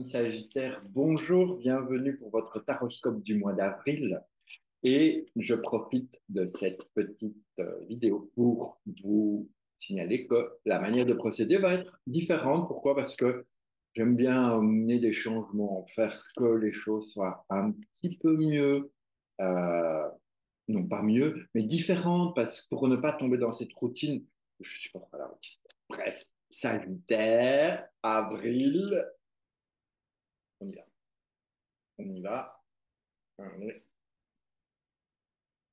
Amis Sagittaires, bonjour, bienvenue pour votre taroscope du mois d'avril. Et je profite de cette petite vidéo pour vous signaler que la manière de procéder va être différente. Pourquoi? Parce que j'aime bien amener des changements, faire que les choses soient un petit peu mieux, euh, non pas mieux, mais différentes, parce que pour ne pas tomber dans cette routine, je supporte pas la routine. Bref, Sagittaire, avril, on y va. On y va. Allez.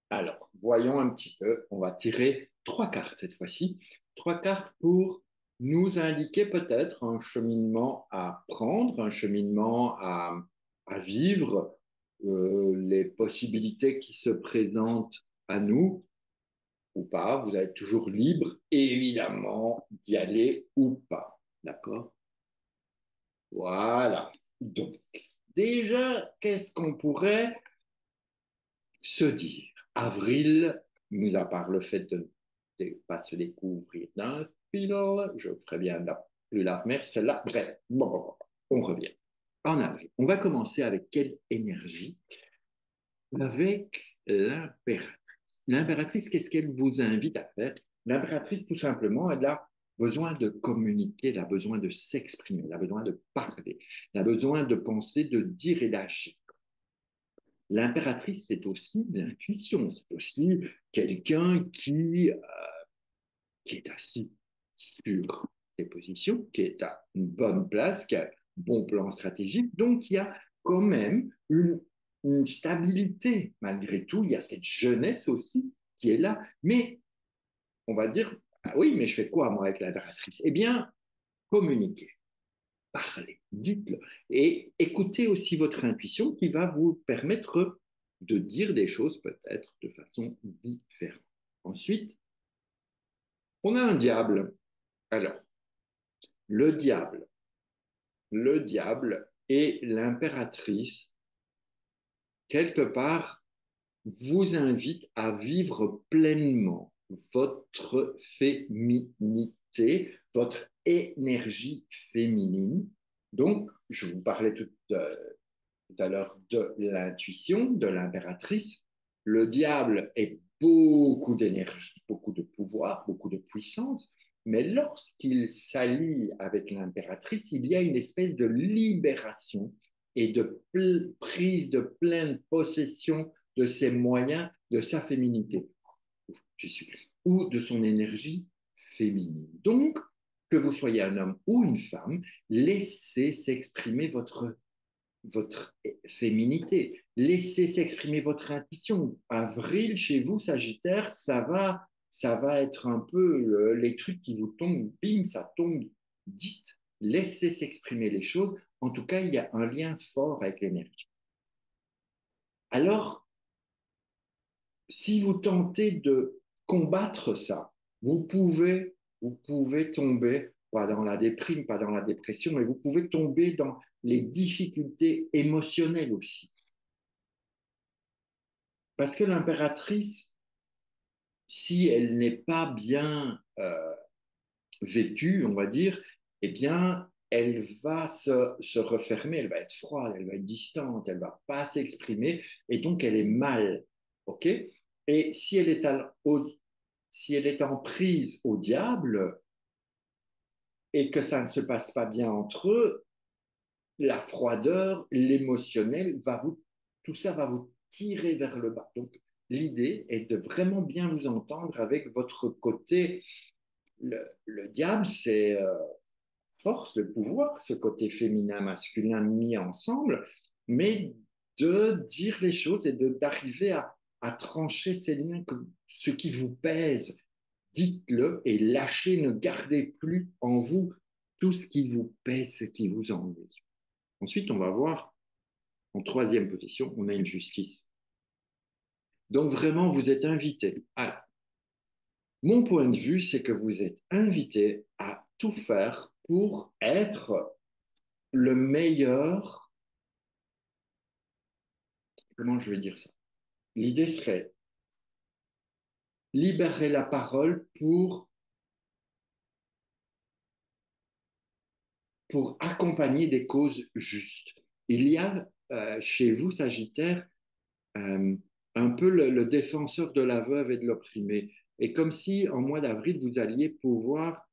Alors, voyons un petit peu. On va tirer trois cartes cette fois-ci. Trois cartes pour nous indiquer peut-être un cheminement à prendre, un cheminement à vivre, les possibilités qui se présentent à nous ou pas. Vous êtes toujours libre, évidemment, d'y aller ou pas. D'accord? Voilà. Donc, déjà, qu'est-ce qu'on pourrait se dire? Avril, mis à part le fait de ne pas se découvrir d'un fil, je ferais bien plus la mer, celle-là. Bref, bon, on revient. En avril, on va commencer avec quelle énergie? Avec l'impératrice. L'impératrice, qu'est-ce qu'elle vous invite à faire? L'impératrice, tout simplement, elle a besoin de communiquer, elle a besoin de s'exprimer, elle a besoin de parler, elle a besoin de penser, de dire et d'agir. L'impératrice, c'est aussi l'intuition, c'est aussi quelqu'un qui est assis sur ses positions, qui est à une bonne place, qui a un bon plan stratégique, donc il y a quand même une stabilité malgré tout, il y a cette jeunesse aussi qui est là, mais on va dire, ah oui, mais je fais quoi moi avec l'impératrice? Eh bien, communiquer, parlez, dites-le. Et écoutez aussi votre intuition qui va vous permettre de dire des choses peut-être de façon différente. Ensuite, on a un diable. Alors, le diable, le diable et l'impératrice, quelque part, vous invite à vivre pleinement votre féminité, votre énergie féminine. Donc, je vous parlais tout à l'heure de l'intuition, de l'impératrice. Le diable est beaucoup d'énergie, beaucoup de pouvoir, beaucoup de puissance, mais lorsqu'il s'allie avec l'impératrice, il y a une espèce de libération et de prise de pleine possession de ses moyens, de sa féminité, j'y suis, ou de son énergie féminine. Donc, que vous soyez un homme ou une femme, laissez s'exprimer votre féminité. Laissez s'exprimer votre intuition. Avril, chez vous, Sagittaire, ça va être un peu les trucs qui vous tombent, bim, ça tombe. Dites, laissez s'exprimer les choses. En tout cas, il y a un lien fort avec l'énergie. Alors, si vous tentez de combattre ça, vous pouvez tomber, pas dans la déprime, pas dans la dépression, mais vous pouvez tomber dans les difficultés émotionnelles aussi. Parce que l'impératrice, si elle n'est pas bien vécue, on va dire, eh bien, elle va se refermer, elle va être froide, elle va être distante, elle va pas s'exprimer, et donc elle est mal. OK? Et si elle est en prise au diable et que ça ne se passe pas bien entre eux, la froideur, l'émotionnel, tout ça va vous tirer vers le bas. Donc, l'idée est de vraiment bien vous entendre avec votre côté. Le diable, c'est force, le pouvoir, ce côté féminin, masculin mis ensemble, mais de dire les choses et d'arriver à trancher ces liens, ce qui vous pèse, dites-le et lâchez, ne gardez plus en vous tout ce qui vous pèse, ce qui vous ennuie. Ensuite, on va voir en troisième position, on a une justice. Donc vraiment, vous êtes invité. Alors, mon point de vue, c'est que vous êtes invité à tout faire pour être le meilleur. Comment je vais dire ça? L'idée serait libérer la parole pour pour accompagner des causes justes. Il y a chez vous, Sagittaire, euh, un peu le défenseur de la veuve et de l'opprimé. Et comme si en mois d'avril, vous alliez pouvoir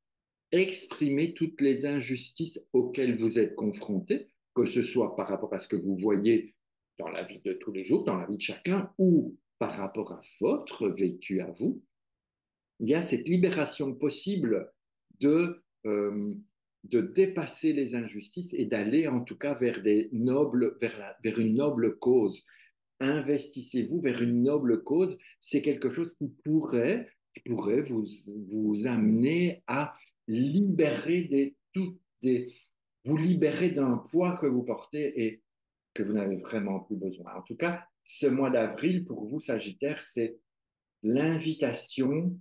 exprimer toutes les injustices auxquelles vous êtes confrontés, que ce soit par rapport à ce que vous voyez dans la vie de tous les jours, dans la vie de chacun, ou par rapport à votre vécu à vous. Il y a cette libération possible de, euh, de dépasser les injustices et d'aller en tout cas vers, vers une noble cause. Investissez-vous vers une noble cause, c'est quelque chose qui pourrait vous amener à libérer vous libérer d'un poids que vous portez et que vous n'avez vraiment plus besoin. En tout cas, ce mois d'avril, pour vous, Sagittaire, c'est l'invitation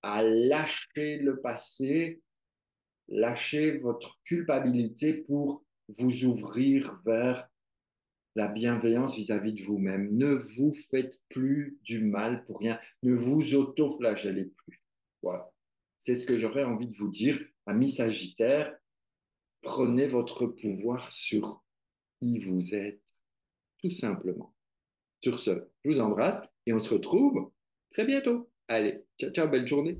à lâcher le passé, lâcher votre culpabilité pour vous ouvrir vers la bienveillance vis-à-vis de vous-même. Ne vous faites plus du mal pour rien. Ne vous auto-flagellez plus. Voilà. C'est ce que j'aurais envie de vous dire, amis Sagittaire. Prenez votre pouvoir sur qui vous êtes, tout simplement. Sur ce, je vous embrasse et on se retrouve très bientôt. Allez, ciao, ciao, belle journée.